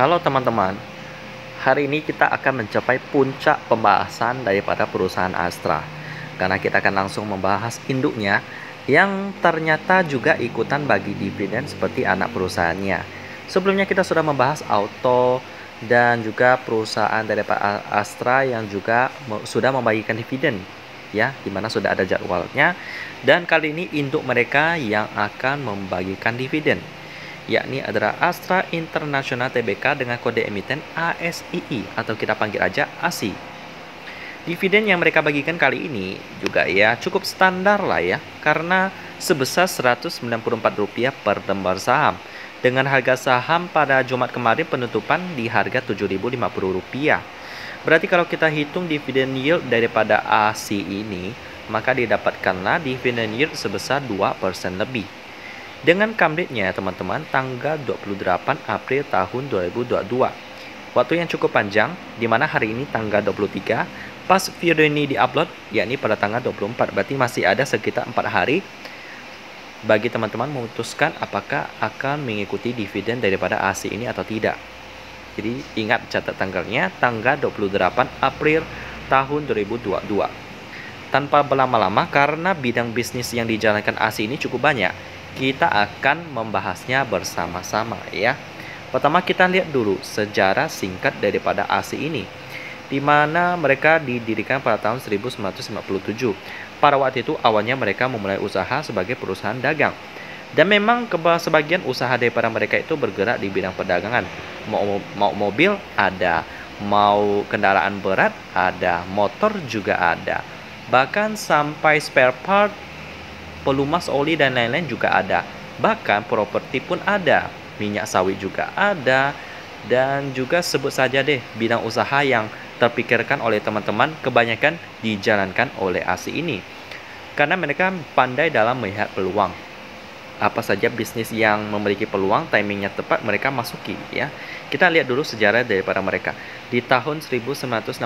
Halo teman-teman, hari ini kita akan mencapai puncak pembahasan daripada perusahaan Astra. Karena kita akan langsung membahas induknya yang ternyata juga ikutan bagi dividen seperti anak perusahaannya. Sebelumnya kita sudah membahas Auto dan juga perusahaan daripada Astra yang juga sudah membagikan dividen, ya, dimana sudah ada jadwalnya. Dan kali ini induk mereka yang akan membagikan dividen, yakni adalah Astra International Tbk dengan kode emiten ASII atau kita panggil aja ASI. Dividen yang mereka bagikan kali ini juga ya cukup standar lah ya, karena sebesar Rp194 per lembar saham dengan harga saham pada Jumat kemarin penutupan di harga Rp7.050. Berarti kalau kita hitung dividen yield daripada ASI ini, maka didapatkanlah dividen yield sebesar 2% lebih. Dengan come date-nya teman-teman tanggal 28 April tahun 2022. Waktu yang cukup panjang, di mana hari ini tanggal 23, pas video ini diupload, yakni pada tanggal 24, berarti masih ada sekitar 4 hari bagi teman-teman memutuskan apakah akan mengikuti dividen daripada ASI ini atau tidak. Jadi ingat catat tanggalnya, tanggal 28 April tahun 2022. Tanpa berlama-lama, karena bidang bisnis yang dijalankan ASI ini cukup banyak, kita akan membahasnya bersama-sama ya. Pertama kita lihat dulu sejarah singkat daripada ASI ini, di mana mereka didirikan pada tahun 1957. Pada waktu itu awalnya mereka memulai usaha sebagai perusahaan dagang. Dan memang sebagian usaha daripada mereka itu bergerak di bidang perdagangan. Mau mobil ada, mau kendaraan berat ada, motor juga ada. Bahkan sampai spare part, pelumas oli dan lain-lain juga ada. Bahkan properti pun ada, minyak sawit juga ada, dan juga sebut saja deh bidang usaha yang terpikirkan oleh teman-teman kebanyakan dijalankan oleh ASI ini. Karena mereka pandai dalam melihat peluang. Apa saja bisnis yang memiliki peluang, timingnya tepat mereka masuki ya. Kita lihat dulu sejarah daripada mereka. Di tahun 1969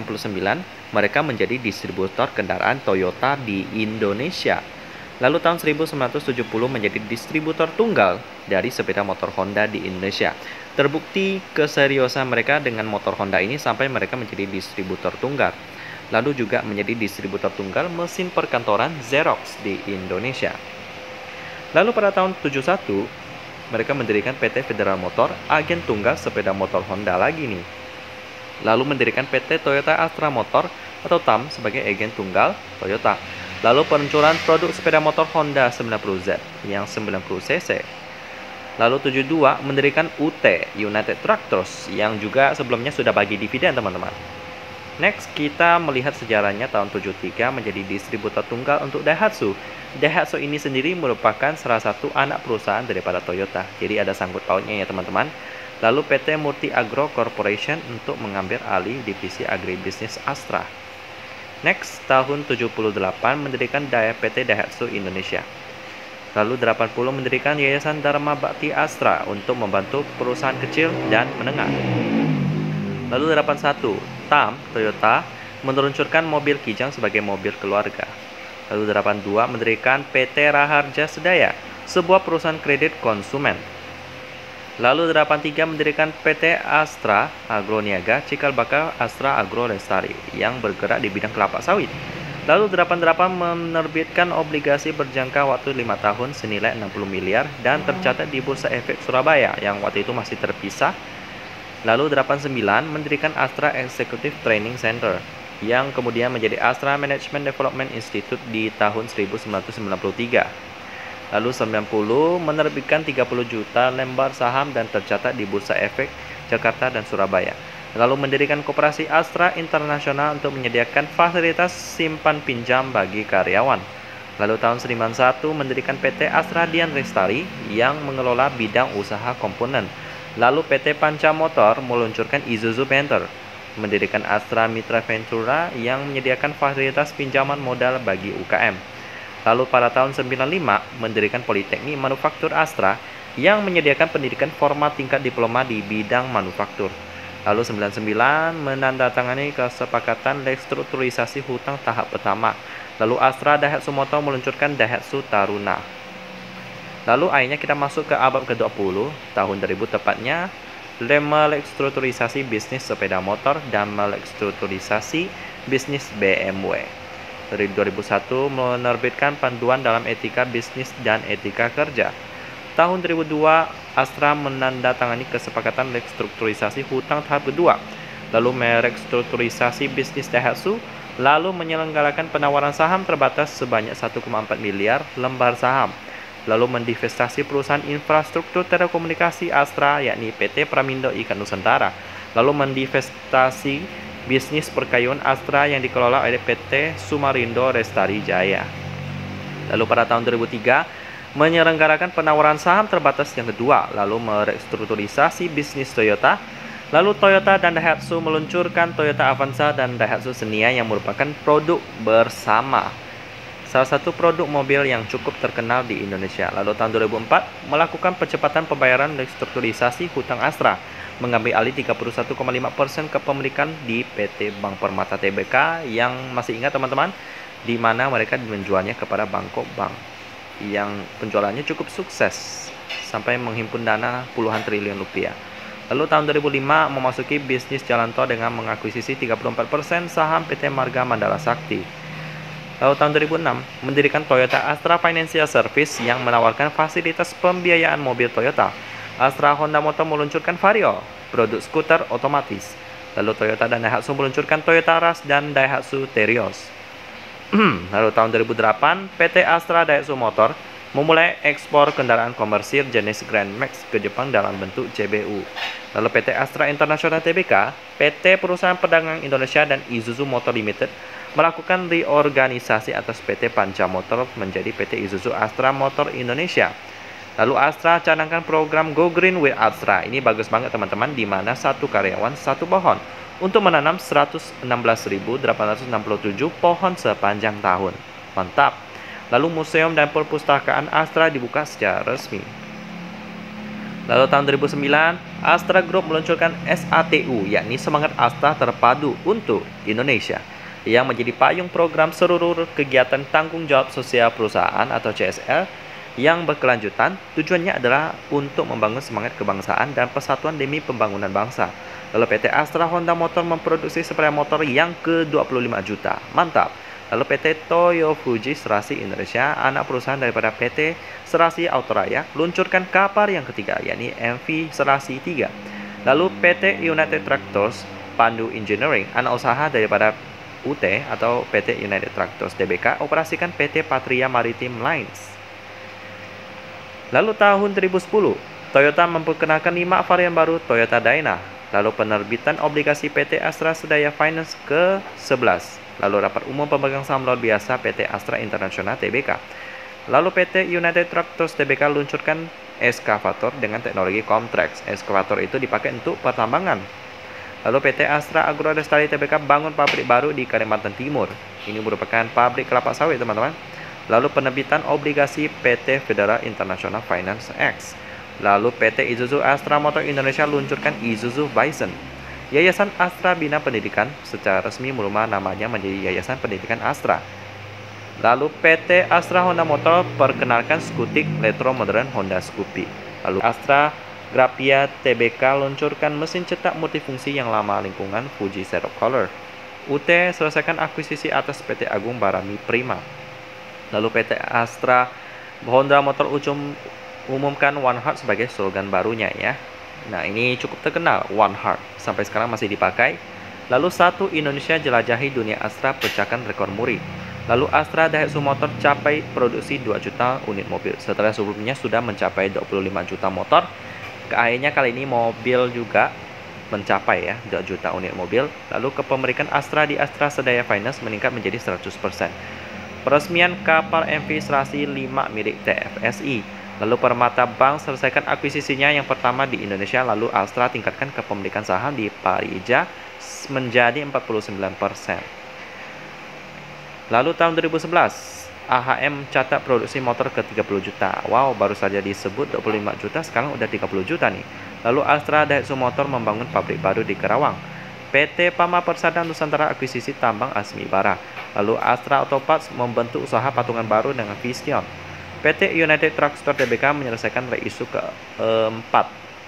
mereka menjadi distributor kendaraan Toyota di Indonesia. Lalu tahun 1970 menjadi distributor tunggal dari sepeda motor Honda di Indonesia. Terbukti keseriusan mereka dengan motor Honda ini sampai mereka menjadi distributor tunggal. Lalu juga menjadi distributor tunggal mesin perkantoran Xerox di Indonesia. Lalu pada tahun 71 mereka mendirikan PT Federal Motor, agen tunggal sepeda motor Honda lagi nih. Lalu mendirikan PT Toyota Astra Motor atau TAM sebagai agen tunggal Toyota. Lalu peluncuran produk sepeda motor Honda 90Z yang 90 cc. Lalu 72 mendirikan UT, United Tractors, yang juga sebelumnya sudah bagi dividen teman-teman. Next, kita melihat sejarahnya tahun 73 menjadi distributor tunggal untuk Daihatsu. Daihatsu ini sendiri merupakan salah satu anak perusahaan daripada Toyota. Jadi ada sangkut pautnya ya teman-teman. Lalu PT Murti Agro Corporation untuk mengambil alih divisi agribisnis Astra. Next, tahun 78 mendirikan PT Daihatsu Indonesia. Lalu 80 mendirikan Yayasan Dharma Bakti Astra untuk membantu perusahaan kecil dan menengah. Lalu 81, TAM Toyota meluncurkan mobil Kijang sebagai mobil keluarga. Lalu 82 mendirikan PT Raharja Sedaya, sebuah perusahaan kredit konsumen. Lalu 83 mendirikan PT Astra Agroniaga Cikal Bakal Astra Agro Lestari yang bergerak di bidang kelapa sawit. Lalu 88 menerbitkan obligasi berjangka waktu 5 tahun senilai 60 miliar dan tercatat di Bursa Efek Surabaya yang waktu itu masih terpisah. Lalu 89 mendirikan Astra Executive Training Center yang kemudian menjadi Astra Management Development Institute di tahun 1993. Lalu 90 menerbitkan 30 juta lembar saham dan tercatat di Bursa Efek Jakarta dan Surabaya. Lalu mendirikan koperasi Astra Internasional untuk menyediakan fasilitas simpan pinjam bagi karyawan. Lalu tahun 91 mendirikan PT Astra Dian Lestari yang mengelola bidang usaha komponen. Lalu PT Panca Motor meluncurkan Isuzu Panther, mendirikan Astra Mitra Ventura yang menyediakan fasilitas pinjaman modal bagi UKM. Lalu pada tahun 95 mendirikan Politeknik Manufaktur Astra yang menyediakan pendidikan formal tingkat diploma di bidang manufaktur. Lalu 99 menandatangani kesepakatan restrukturisasi hutang tahap pertama. Lalu Astra Daihatsu Motor meluncurkan Daihatsu Taruna. Lalu akhirnya kita masuk ke abad ke-20, tahun 2000 tepatnya. merestrukturisasi bisnis sepeda motor, dan merestrukturisasi bisnis BMW. Dari 2001 menerbitkan panduan dalam etika bisnis dan etika kerja. Tahun 2002, Astra menandatangani kesepakatan restrukturisasi hutang tahap kedua, lalu merestrukturisasi bisnis Daihatsu, lalu menyelenggarakan penawaran saham terbatas sebanyak 1,4 miliar lembar saham, lalu mendivestasi perusahaan infrastruktur telekomunikasi Astra yakni PT Pramindo Ikan Nusantara, lalu mendivestasi bisnis perkayuan Astra yang dikelola oleh PT Sumarindo Lestari Jaya. Lalu pada tahun 2003 menyelenggarakan penawaran saham terbatas yang kedua, lalu merestrukturisasi bisnis Toyota. Lalu Toyota dan Daihatsu meluncurkan Toyota Avanza dan Daihatsu Xenia yang merupakan produk bersama. Salah satu produk mobil yang cukup terkenal di Indonesia. Lalu tahun 2004 melakukan percepatan pembayaran restrukturisasi hutang Astra, mengambil alih 31,5% kepemilikan di PT Bank Permata Tbk yang masih ingat teman-teman, di mana mereka menjualnya kepada Bangkok Bank yang penjualannya cukup sukses sampai menghimpun dana puluhan triliun rupiah. Lalu tahun 2005 memasuki bisnis jalan tol dengan mengakuisisi 34% saham PT Marga Mandala Sakti. Lalu tahun 2006 mendirikan Toyota Astra Financial Service yang menawarkan fasilitas pembiayaan mobil Toyota. Astra Honda Motor meluncurkan Vario, produk skuter otomatis. Lalu Toyota dan Daihatsu meluncurkan Toyota Rush dan Daihatsu Terios. Lalu tahun 2008 PT Astra Daihatsu Motor memulai ekspor kendaraan komersil jenis Grand Max ke Jepang dalam bentuk JBU. Lalu PT Astra International Tbk, PT Perusahaan Perdagangan Indonesia dan Isuzu Motor Limited melakukan reorganisasi atas PT Panca Motor menjadi PT Isuzu Astra Motor Indonesia. Lalu Astra canangkan program Go Green with Astra. Ini bagus banget teman-teman, di mana satu karyawan satu pohon untuk menanam 116.867 pohon sepanjang tahun. Mantap. Lalu museum dan perpustakaan Astra dibuka secara resmi. Lalu tahun 2009, Astra Group meluncurkan SATU, yakni Semangat Astra Terpadu untuk Indonesia, yang menjadi payung program seluruh kegiatan tanggung jawab sosial perusahaan atau CSR yang berkelanjutan. Tujuannya adalah untuk membangun semangat kebangsaan dan persatuan demi pembangunan bangsa. Lalu PT Astra Honda Motor memproduksi sepeda motor yang ke-25 juta. Mantap. Lalu PT Toyo Fuji Serasi Indonesia, anak perusahaan daripada PT Serasi Autoraya, luncurkan kapal yang ketiga, yakni MV Serasi 3. Lalu PT United Tractors Pandu Engineering, anak usaha daripada UT atau PT United Tractors Tbk, operasikan PT Patria Maritime Lines. Lalu tahun 2010, Toyota memperkenalkan 5 varian baru Toyota Dyna. Lalu penerbitan obligasi PT Astra Sedaya Finance ke-11. Lalu rapat umum pemegang saham luar biasa PT Astra International Tbk. Lalu PT United Tractors Tbk luncurkan eskavator dengan teknologi Comtrax. Eskavator itu dipakai untuk pertambangan. Lalu PT Astra Agro Lestari Tbk bangun pabrik baru di Kalimantan Timur. Ini merupakan pabrik kelapa sawit teman-teman. Lalu penerbitan obligasi PT Federal International Finance X. Lalu PT Isuzu Astra Motor Indonesia luncurkan Isuzu Bison. Yayasan Astra Bina Pendidikan secara resmi merubah namanya menjadi Yayasan Pendidikan Astra. Lalu PT Astra Honda Motor perkenalkan skutik retro modern Honda Scoopy. Lalu Astra Grapia Tbk luncurkan mesin cetak multifungsi yang ramah lingkungan Fuji Zero Color. UT selesaikan akuisisi atas PT Agung Barami Prima. Lalu PT Astra Honda Motor umumkan One Heart sebagai slogan barunya ya. Nah, ini cukup terkenal, One Heart, sampai sekarang masih dipakai. Lalu satu Indonesia jelajahi dunia Astra pecahkan rekor muri. Lalu Astra Daihatsu Motor capai produksi 2 juta unit mobil. Setelah sebelumnya sudah mencapai 25 juta motor. Akhirnya kali ini mobil juga mencapai ya 2 juta unit mobil. Lalu kepemilikan Astra di Astra Sedaya Finance meningkat menjadi 100%. Peresmian kapal MV Serasi 5 milik TFSI. Lalu Permata Bank selesaikan akuisisinya yang pertama di Indonesia. Lalu Astra tingkatkan kepemilikan saham di Parija menjadi 49%. Lalu tahun 2011, AHM catat produksi motor ke 30 juta. Wow, baru saja disebut 25 juta, sekarang udah 30 juta nih. Lalu Astra Daihatsu Motor membangun pabrik baru di Karawang. PT Pama Persada Nusantara akuisisi tambang Asmi Bara. Lalu Astra Autoparts membentuk usaha patungan baru dengan Visteon. PT United Tractors Tbk menyelesaikan reisu ke-4.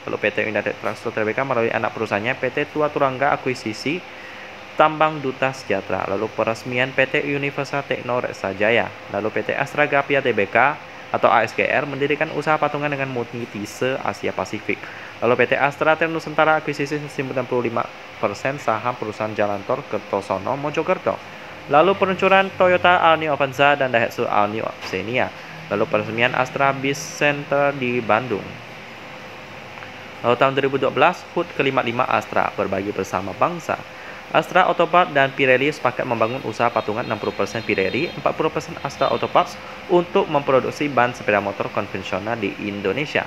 Lalu PT United Tractor Tbk melalui anak perusahaannya PT Tua Turangga Akuisisi Tambang Duta Sejahtera. Lalu peresmian PT Universal Tekno Reksa Jaya. Lalu PT Astra Grafia Tbk atau ASGR mendirikan usaha patungan dengan multise Asia Pasifik. Lalu PT Astra Tech Nusantara akuisisi 95% saham perusahaan jalan tol Kertosono Mojokerto. Lalu peluncuran Toyota All-New Avanza dan Daihatsu All-New Xenia. Lalu peresmian Astra Biz Center di Bandung. Lalu tahun 2012, HUT ke-55 Astra berbagi bersama bangsa. Astra Autopart dan Pirelli sepakat membangun usaha patungan 60% Pirelli, 40% Astra Autoparts untuk memproduksi ban sepeda motor konvensional di Indonesia.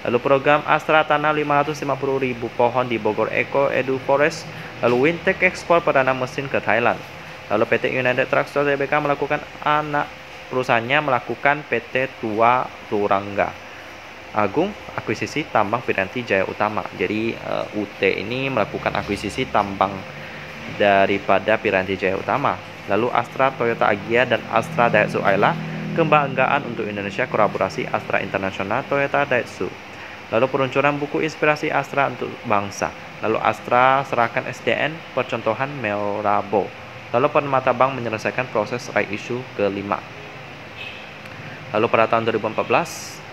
Lalu program Astra tanam 550.000 pohon di Bogor Eco Edu Forest. Lalu Wintech ekspor perdana mesin ke Thailand. Lalu PT United Tractor Tbk melakukan anak perusahaannya melakukan PT Tua Turangga Agung akuisisi tambang Piranti Jaya Utama. Jadi UT ini melakukan akuisisi tambang daripada Piranti Jaya Utama. Lalu Astra Toyota Agya dan Astra Daihatsu Ayla kebanggaan untuk Indonesia kolaborasi Astra Internasional Toyota Daihatsu. Lalu peluncuran buku inspirasi Astra untuk bangsa. Lalu Astra serahkan SDN percontohan Melrabo. Lalu Permata Bank menyelesaikan proses right issue ke-5. Lalu pada tahun 2014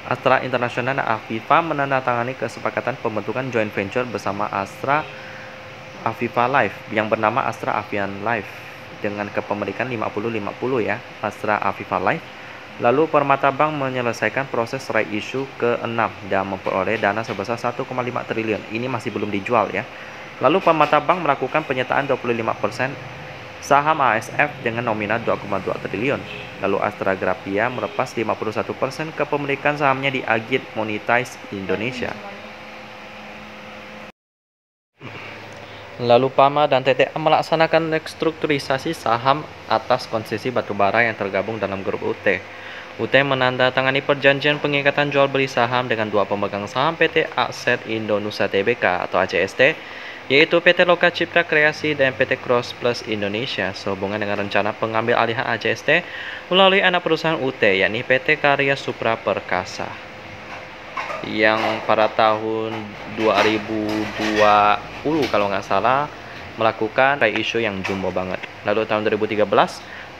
Astra Internasional dan Aviva menandatangani kesepakatan pembentukan joint venture bersama Astra Aviva Life yang bernama Astra Avian Life dengan kepemilikan 50-50 ya, Astra Aviva Life. Lalu Permata Bank menyelesaikan proses right issue ke-6 dan memperoleh dana sebesar 1,5 triliun. Ini masih belum dijual ya. Lalu Permata Bank melakukan penyertaan 25% saham ASF dengan nominal 2,2 triliun. Lalu Astra Grafia melepas 51% kepemilikan sahamnya di Agit Monetize Indonesia. Lalu PAMA dan TTA melaksanakan restrukturisasi saham atas konsesi batubara yang tergabung dalam grup UT. UT menandatangani perjanjian pengikatan jual beli saham dengan dua pemegang saham PT Aset Indonesia Tbk atau ACST, yaitu PT Loka Cipta Kreasi dan PT Cross Plus Indonesia sehubungan dengan rencana pengambil alihan ACST melalui anak perusahaan UT yakni PT Karya Supra Perkasa yang pada tahun 2020 kalau nggak salah melakukan right issue yang jumbo banget. Lalu tahun 2013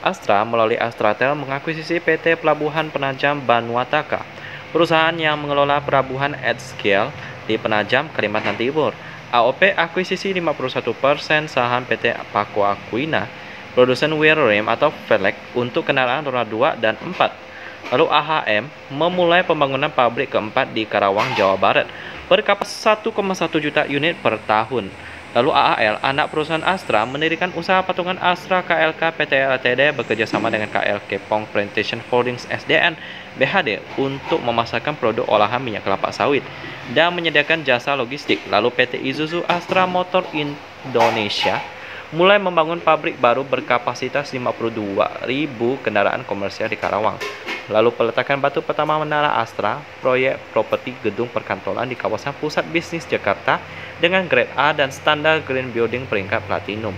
Astra melalui Astratel mengakuisisi PT Pelabuhan Penajam Banuataka, perusahaan yang mengelola pelabuhan at scale di Penajam, Kalimantan Timur. AOP akuisisi 51% saham PT Paco Aquina, produsen wheel rim atau velg untuk kendaraan roda 2 dan 4. Lalu AHM memulai pembangunan pabrik keempat di Karawang, Jawa Barat, berkapasitas 1,1 juta unit per tahun. Lalu AAL, anak perusahaan Astra, mendirikan usaha patungan Astra KLK PT Ltd bekerjasama dengan KL Kepong Plantation Holdings SDN BHD untuk memasarkan produk olahan minyak kelapa sawit dan menyediakan jasa logistik. Lalu PT Isuzu Astra Motor Indonesia mulai membangun pabrik baru berkapasitas 52.000 kendaraan komersial di Karawang. Lalu peletakan batu pertama menara Astra, proyek properti gedung perkantoran di kawasan pusat bisnis Jakarta dengan grade A dan standar Green Building peringkat Platinum.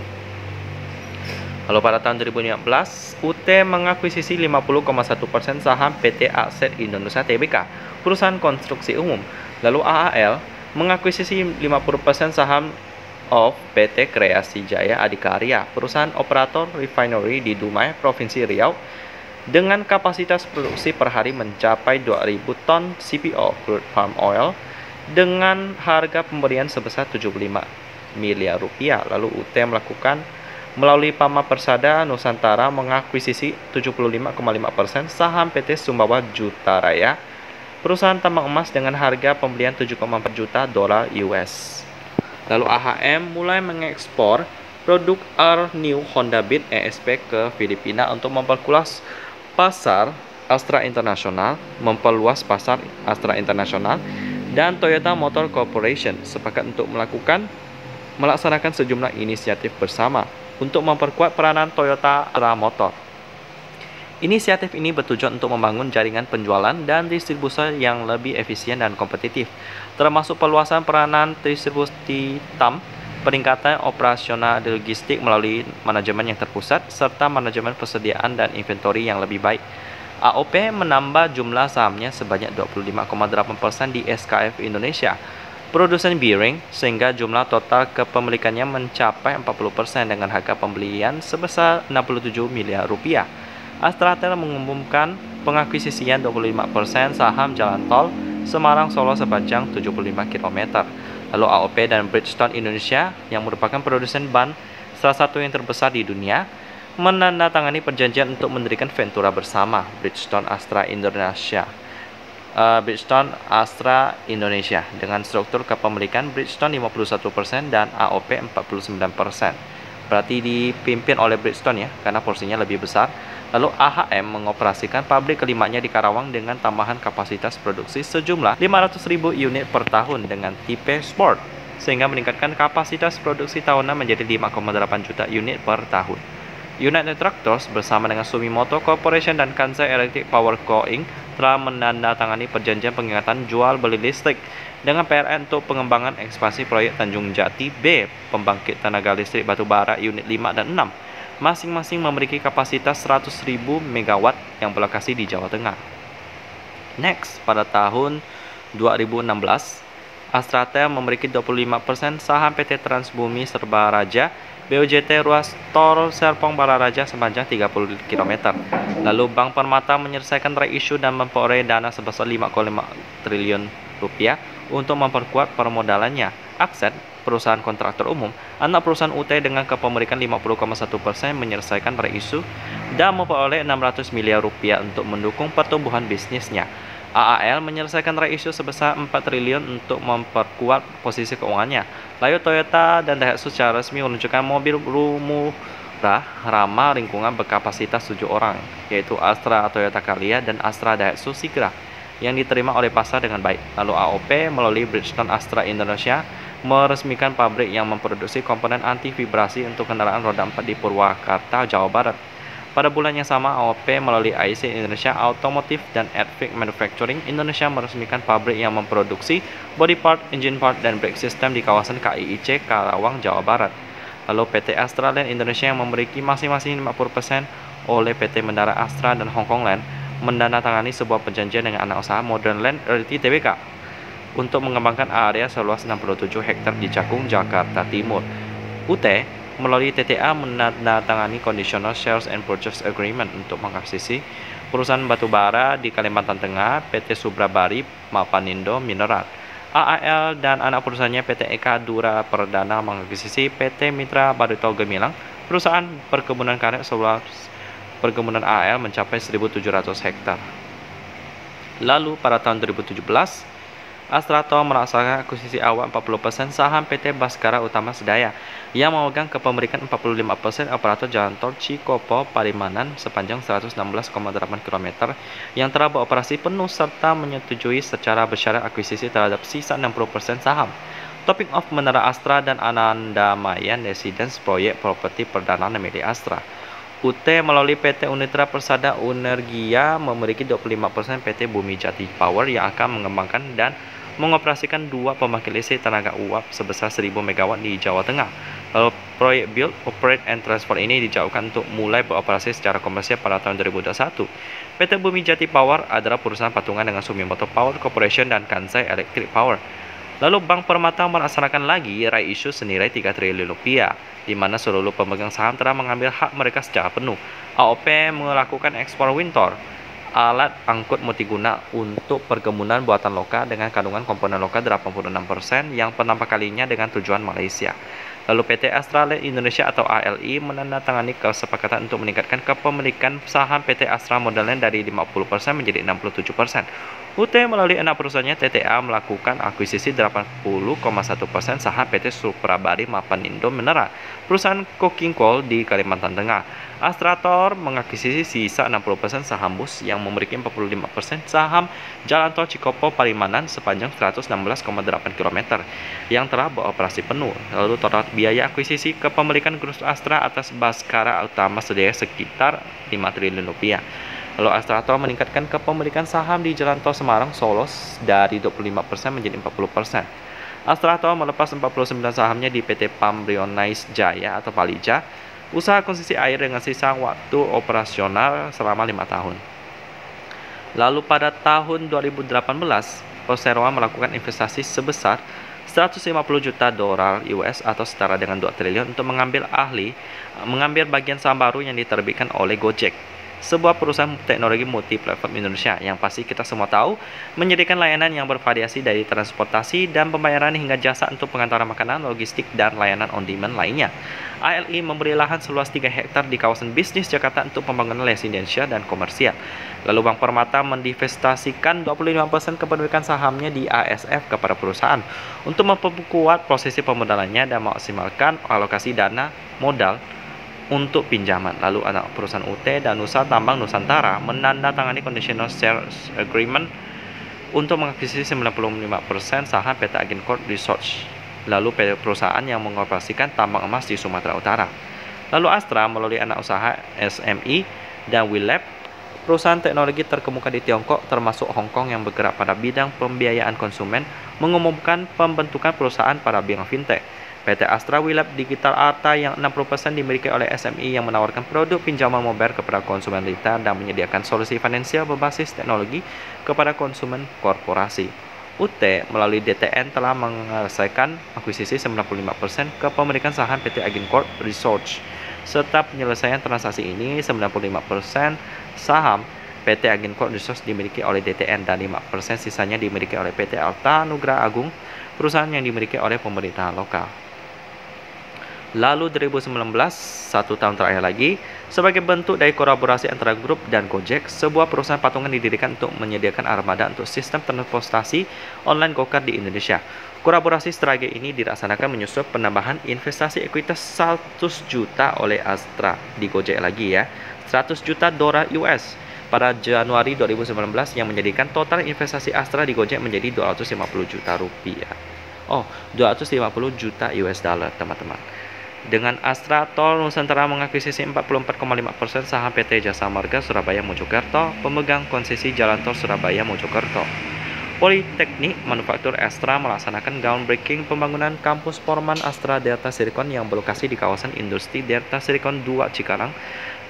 Lalu pada tahun 2015, UT mengakuisisi 50,1% saham PT Aset Indonesia Tbk, perusahaan konstruksi umum. Lalu AAL mengakuisisi 50% saham of PT Kreasi Jaya Adikarya, perusahaan operator refinery di Dumai, Provinsi Riau, dengan kapasitas produksi per hari mencapai 2.000 ton CPO crude palm oil dengan harga pembelian sebesar 75 miliar rupiah. Lalu UT melakukan melalui PAMA Persada Nusantara mengakuisisi 75,5% saham PT Sumbawa Jutaraya, perusahaan tambang emas dengan harga pembelian 7,4 juta dolar US. Lalu AHM mulai mengekspor produk All-New Honda Beat ESP ke Filipina untuk memperluas pasar Astra Internasional, dan Toyota Motor Corporation sepakat untuk melaksanakan sejumlah inisiatif bersama untuk memperkuat peranan Toyota Astra Motor. Inisiatif ini bertujuan untuk membangun jaringan penjualan dan distribusi yang lebih efisien dan kompetitif, termasuk perluasan peranan distribusi TAM, peningkatan operasional logistik melalui manajemen yang terpusat, serta manajemen persediaan dan inventory yang lebih baik. AOP menambah jumlah sahamnya sebanyak 25,8% di SKF Indonesia, produsen bearing, sehingga jumlah total kepemilikannya mencapai 40% dengan harga pembelian sebesar 67 miliar rupiah. Astratel mengumumkan pengakuisisian 25% saham jalan tol Semarang Solo sepanjang 75 km. Lalu AOP dan Bridgestone Indonesia yang merupakan produsen ban salah satu yang terbesar di dunia menandatangani perjanjian untuk mendirikan Ventura bersama Bridgestone Astra Indonesia. Dengan struktur kepemilikan Bridgestone 51% dan AOP 49%. Berarti dipimpin oleh Bridgestone ya, karena porsinya lebih besar. Lalu AHM mengoperasikan pabrik kelimanya di Karawang dengan tambahan kapasitas produksi sejumlah 500.000 unit per tahun dengan tipe Sport, sehingga meningkatkan kapasitas produksi tahunan menjadi 5,8 juta unit per tahun. United Tractors bersama dengan Sumitomo Corporation dan Kansai Electric Power Co. Inc. telah menandatangani perjanjian pengingkatan jual beli listrik dengan PLN untuk pengembangan ekspansi proyek Tanjung Jati B, pembangkit tenaga listrik batubara unit 5 dan 6, masing-masing memiliki kapasitas 100.000 MW yang berlokasi di Jawa Tengah. Next, pada tahun 2016, Astratel memiliki 25% saham PT Transbumi Serba Raja BOJT Ruas Tol Serpong Balaraja sepanjang 30 km. Lalu Bank Permata menyelesaikan reissue dan memperoleh dana sebesar 5,5 triliun rupiah untuk memperkuat permodalannya. Aksen, perusahaan kontraktor umum, anak perusahaan UT dengan kepemilikan 50,1% menyelesaikan reissue dan memperoleh 600 miliar rupiah untuk mendukung pertumbuhan bisnisnya. AAL menyelesaikan reissue sebesar 4 triliun untuk memperkuat posisi keuangannya. Lalu Toyota dan Daihatsu secara resmi menunjukkan mobil murah ramah lingkungan berkapasitas 7 orang, yaitu Astra Toyota Calya dan Astra Daihatsu Sigra, yang diterima oleh pasar dengan baik. Lalu AOP melalui Bridgestone Astra Indonesia meresmikan pabrik yang memproduksi komponen anti vibrasi untuk kendaraan roda 4 di Purwakarta, Jawa Barat. Pada bulan yang sama, AOP melalui IC Indonesia Automotive dan Advic Manufacturing Indonesia meresmikan pabrik yang memproduksi body part, engine part, dan brake system di kawasan KIIC Karawang, Jawa Barat. Lalu PT Astra Land Indonesia yang memiliki masing-masing 50% oleh PT Mendara Astra dan Hongkong Land menandatangani sebuah perjanjian dengan anak usaha Modern Land Realty Tbk untuk mengembangkan area seluas 67 hektar di Cakung, Jakarta Timur. UT melalui TTA menandatangani Conditional Shares and Purchase Agreement untuk mengakuisisi perusahaan batubara di Kalimantan Tengah, PT Subrabari Mapanindo Mineral. AAL dan anak perusahaannya PT Eka Dura Perdana mengakuisisi PT Mitra Barito Gemilang, perusahaan perkebunan karet seluas perkebunan AAL mencapai 1.700 hektar. Lalu pada tahun 2017, Astrato melaksanakan akuisisi awal 40% saham PT Baskara Utama Sedaya yang memegang kepemilikan 45% operator jalan tol Cikopo Palimanan sepanjang 116,8 km yang telah beroperasi penuh serta menyetujui secara bersyarat akuisisi terhadap sisa 60% saham. Topping off Menara Astra dan Anandamayan Residence proyek properti perdana milik Astra. UT melalui PT Unitra Persada Unergia memiliki 25% PT Bumi Jati Power yang akan mengembangkan dan mengoperasikan 2 pembangkit listrik tenaga uap sebesar 1.000 MW di Jawa Tengah. Lalu proyek Build, Operate, and Transfer ini dijauhkan untuk mulai beroperasi secara komersial pada tahun 2021. PT Bumi Jati Power adalah perusahaan patungan dengan Sumitomo Power Corporation dan Kansai Electric Power. Lalu Bank Permata melaksanakan lagi reissue senilai 3 triliun rupiah, di mana seluruh pemegang saham telah mengambil hak mereka secara penuh. AOP melakukan ekspor Wintor, alat angkut multiguna untuk perkebunan buatan lokal dengan kandungan komponen lokal 86% yang pertama kalinya dengan tujuan Malaysia. Lalu PT Astra Land Indonesia atau ALI menandatangani kesepakatan untuk meningkatkan kepemilikan saham PT Astra Modern dari 50% menjadi 67%. UT melalui anak perusahaannya TTA melakukan akuisisi 80,1% saham PT Suprabari Mapanindo Mineral, perusahaan coking coal di Kalimantan Tengah. Astrator mengakuisisi sisa 60% saham BUS yang memiliki 45% saham Jalan Tol Cikopo Palimanan sepanjang 116,8 km yang telah beroperasi penuh. Lalu total biaya akuisisi kepemilikan grup Astra atas Baskara Utama Sedaya sekitar 5 triliun rupiah. Lalu Astrator meningkatkan kepemilikan saham di Jalan Tol Semarang Solo dari 25% menjadi 40%. Astrator melepas 49 sahamnya di PT Pambrionais Jaya atau Palija, usaha konsesi air dengan sisa waktu operasional selama 5 tahun. Lalu pada tahun 2018, Perseroan melakukan investasi sebesar 150 juta dolar US atau setara dengan 2 triliun untuk mengambil bagian saham baru yang diterbitkan oleh Gojek, sebuah perusahaan teknologi multi platform Indonesia yang pasti kita semua tahu menyediakan layanan yang bervariasi dari transportasi dan pembayaran hingga jasa untuk pengantaran makanan, logistik, dan layanan on demand lainnya. ALI memberi lahan seluas 3 hektar di kawasan bisnis Jakarta untuk pembangunan residensial dan komersial. Lalu Bank Permata mendivestasikan 25% kepemilikan sahamnya di ASF kepada perusahaan untuk memperkuat posisi pemodalannya dan memaksimalkan alokasi dana modal untuk pinjaman. Lalu anak perusahaan UT dan Nusa Tambang Nusantara menandatangani conditional shares agreement untuk mengakuisisi 95% saham PT Agincorp Research. Lalu perusahaan yang mengoperasikan tambang emas di Sumatera Utara. Lalu Astra melalui anak usaha SMI dan WeLab, perusahaan teknologi terkemuka di Tiongkok termasuk Hong Kong yang bergerak pada bidang pembiayaan konsumen, mengumumkan pembentukan perusahaan pada bidang fintech. PT Astra WeLab Digital Arta yang 60% dimiliki oleh SMI yang menawarkan produk pinjaman mobil kepada konsumen retail dan menyediakan solusi finansial berbasis teknologi kepada konsumen korporasi. UT melalui DTN telah menyelesaikan akuisisi 95% kepemilikan saham PT Agincorp Research. Setelah penyelesaian transaksi ini, 95% saham PT Agincorp Research dimiliki oleh DTN dan 5% sisanya dimiliki oleh PT Alta Nugra Agung, perusahaan yang dimiliki oleh pemerintahan lokal. Lalu 2019, 1 tahun terakhir lagi, sebagai bentuk dari kolaborasi antara grup dan Gojek, sebuah perusahaan patungan didirikan untuk menyediakan armada untuk sistem transportasi online go-kart di Indonesia. Kolaborasi strategi ini dilaksanakan menyusul penambahan investasi ekuitas 100 juta oleh Astra di Gojek lagi ya, 100 juta dolar US pada Januari 2019 yang menjadikan total investasi Astra di Gojek menjadi 250 juta rupiah. 250 juta US dollar, teman-teman. Dengan Astra Tol Nusantara mengakuisisi 44,5% saham PT Jasa Marga Surabaya Mojokerto, pemegang konsesi Jalan Tol Surabaya Mojokerto. Politeknik Manufaktur Astra melaksanakan groundbreaking pembangunan kampus Forman Astra Delta Silicon yang berlokasi di kawasan industri Delta Silicon 2 Cikarang,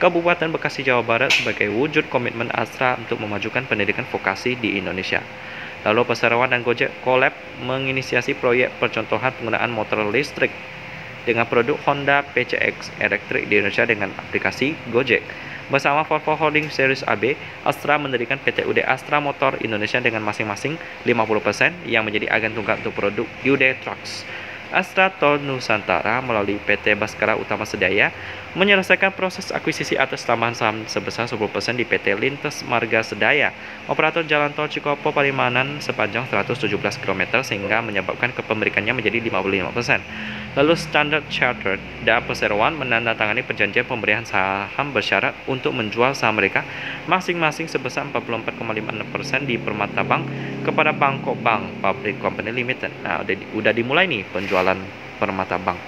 Kabupaten Bekasi, Jawa Barat sebagai wujud komitmen Astra untuk memajukan pendidikan vokasi di Indonesia. Lalu Perseroan dan Gojek collab menginisiasi proyek percontohan penggunaan motor listrik dengan produk Honda PCX elektrik di Indonesia dengan aplikasi Gojek. Bersama Volvo Holding Series AB, Astra mendirikan PT UD Astra Motor Indonesia dengan masing-masing 50% yang menjadi agen tunggal untuk produk UD Trucks. Astra Tol Nusantara melalui PT Baskara Utama Sedaya menyelesaikan proses akuisisi atas tambahan saham sebesar 10% di PT Lintes Marga Sedaya, operator jalan tol Cikopo Palimanan sepanjang 117 km sehingga menyebabkan kepemilikannya menjadi 55%. Lalu Standard Chartered dan Perseroan menandatangani perjanjian pemberian saham bersyarat untuk menjual saham mereka masing-masing sebesar 44,56% di Permata Bank kepada Bangkok Bank Public Company Limited. Nah, udah dimulai nih penjualan Permata Bank.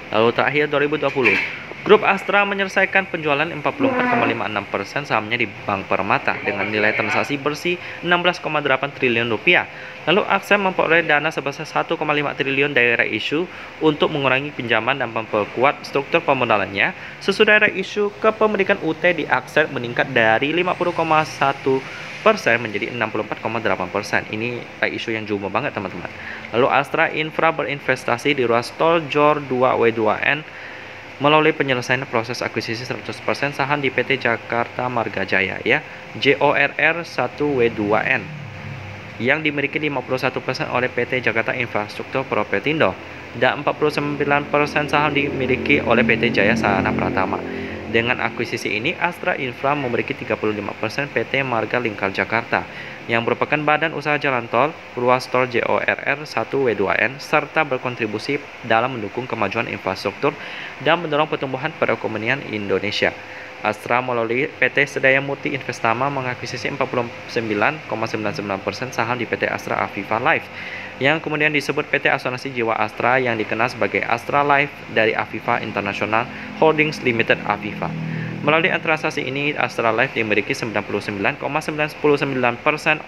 Lalu terakhir 2020, Grup Astra menyelesaikan penjualan 44,56% sahamnya di Bank Permata dengan nilai transaksi bersih 16,8 triliun rupiah. Lalu Aksen memperoleh dana sebesar 1,5 triliun dari right issue untuk mengurangi pinjaman dan memperkuat struktur pemodalannya. Sesudah right issue, kepemilikan UT di Aksen meningkat dari 50,1% menjadi 64,8%. Ini right issue yang jumbo banget, teman-teman. Lalu Astra Infra berinvestasi di ruas tol JOR 2W2N melalui penyelesaian proses akuisisi 100% saham di PT Jakarta Marga Jaya ya, JORR 1W2N yang dimiliki 51% oleh PT Jakarta Infrastruktur Propertindo dan 49% saham dimiliki oleh PT Jaya Sarana Pratama. Dengan akuisisi ini, Astra Infra memiliki 35% PT Marga Lingkar Jakarta yang merupakan badan usaha jalan tol, ruas tol JORR 1W2N, serta berkontribusi dalam mendukung kemajuan infrastruktur dan mendorong pertumbuhan perekonomian Indonesia. Astra melalui PT Sedaya Murti Investama mengakuisisi 49,99% saham di PT Astra Aviva Life, yang kemudian disebut PT Asuransi Jiwa Astra yang dikenal sebagai Astra Life dari Aviva International Holdings Limited Aviva. Melalui transaksi ini, Astra Life dimiliki 99,99%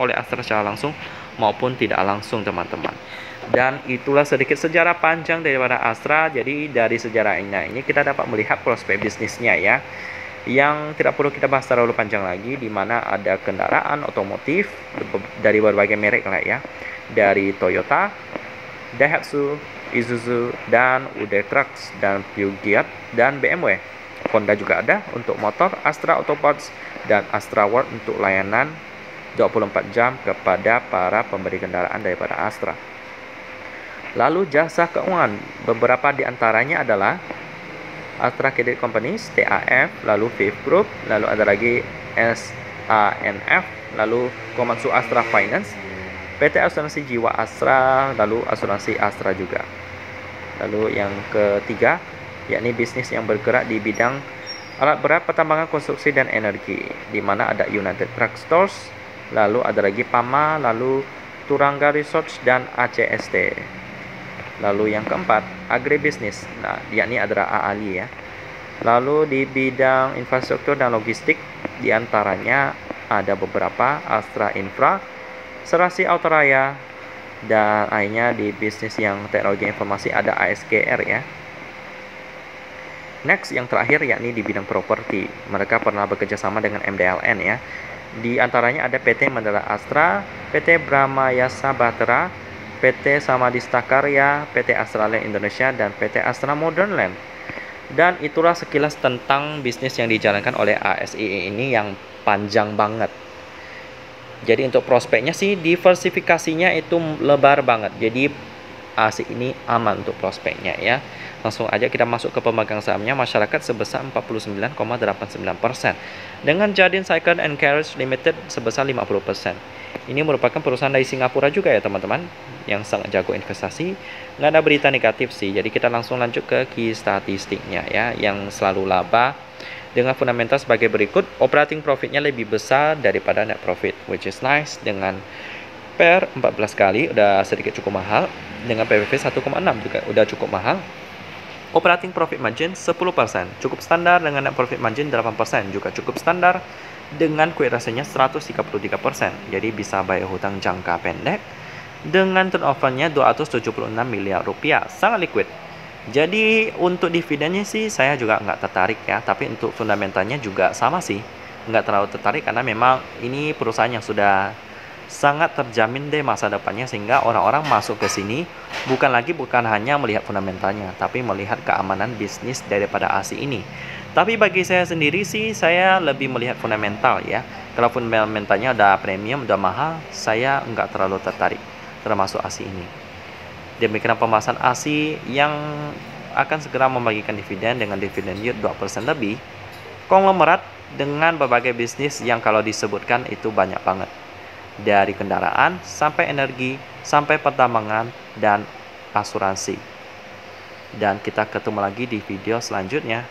oleh Astra secara langsung maupun tidak langsung, teman-teman. Dan itulah sedikit sejarah panjang daripada Astra. Jadi dari sejarah ini kita dapat melihat prospek bisnisnya ya. Yang tidak perlu kita bahas terlalu panjang lagi, di mana ada kendaraan otomotif dari berbagai merek lah ya, dari Toyota, Daihatsu, Isuzu, dan UD Trucks, dan Peugeot, dan BMW. Honda juga ada untuk motor, Astra Auto Parts, dan Astra World untuk layanan 24 jam kepada para pemberi kendaraan daripada Astra. Lalu jasa keuangan, beberapa di antaranya adalah Astra Credit Companies, TAF, lalu Viv Group, lalu ada lagi SANF, lalu Komatsu Astra Finance, PT Asuransi Jiwa Astra, lalu Asuransi Astra juga. Lalu yang ketiga, yakni bisnis yang bergerak di bidang alat berat, pertambangan, konstruksi, dan energi, di mana ada United Truck Stores, lalu ada lagi PAMA, lalu Turangga Research, dan ACST. Lalu yang keempat, agribisnis, yakni adalah AALI ya. Lalu di bidang infrastruktur dan logistik, diantaranya ada beberapa, Astra Infra, Serasi Autoraya, dan akhirnya di bisnis yang teknologi informasi ada ASGR ya. Next, yang terakhir yakni di bidang properti. Mereka pernah bekerja sama dengan MDLN ya. Di antaranya ada PT Mandala Astra, PT Bramayasa Bahtera, PT Samadista Karya, PT Astra Land Indonesia, dan PT Astra Modern Land. Dan itulah sekilas tentang bisnis yang dijalankan oleh ASII ini yang panjang banget. Jadi untuk prospeknya sih diversifikasinya itu lebar banget. Jadi ASI ini aman untuk prospeknya ya. Langsung aja kita masuk ke pemegang sahamnya, masyarakat sebesar 49,89%. Dengan Jardine Cycle and Carriage Limited sebesar 50%. Ini merupakan perusahaan dari Singapura juga ya teman-teman, yang sangat jago investasi. Nggak ada berita negatif sih. Jadi kita langsung lanjut ke key statistiknya ya, yang selalu laba. Dengan fundamental sebagai berikut, operating profitnya lebih besar daripada net profit, which is nice. Dengan per 14 kali udah sedikit cukup mahal. Dengan PBV 1,6 juga udah cukup mahal. Operating profit margin 10%, cukup standar. Dengan net profit margin 8%, juga cukup standar. Dengan quick ratio-nya 133%, jadi bisa bayar hutang jangka pendek. Dengan turnover-nya 276 miliar rupiah, sangat liquid. Jadi untuk dividennya sih saya juga nggak tertarik ya, tapi untuk fundamentalnya juga sama sih, nggak terlalu tertarik karena memang ini perusahaan yang sudah sangat terjamin deh masa depannya, sehingga orang-orang masuk ke sini bukan hanya melihat fundamentalnya, tapi melihat keamanan bisnis daripada ASI ini. Tapi bagi saya sendiri sih, saya lebih melihat fundamental ya. Kalau fundamentalnya udah premium, udah mahal, saya nggak terlalu tertarik termasuk ASI ini. Demikian pembahasan ASI yang akan segera membagikan dividen dengan dividen yield 2% lebih. Konglomerat dengan berbagai bisnis yang kalau disebutkan itu banyak banget. Dari kendaraan, sampai energi, sampai pertambangan, dan asuransi. Dan kita ketemu lagi di video selanjutnya.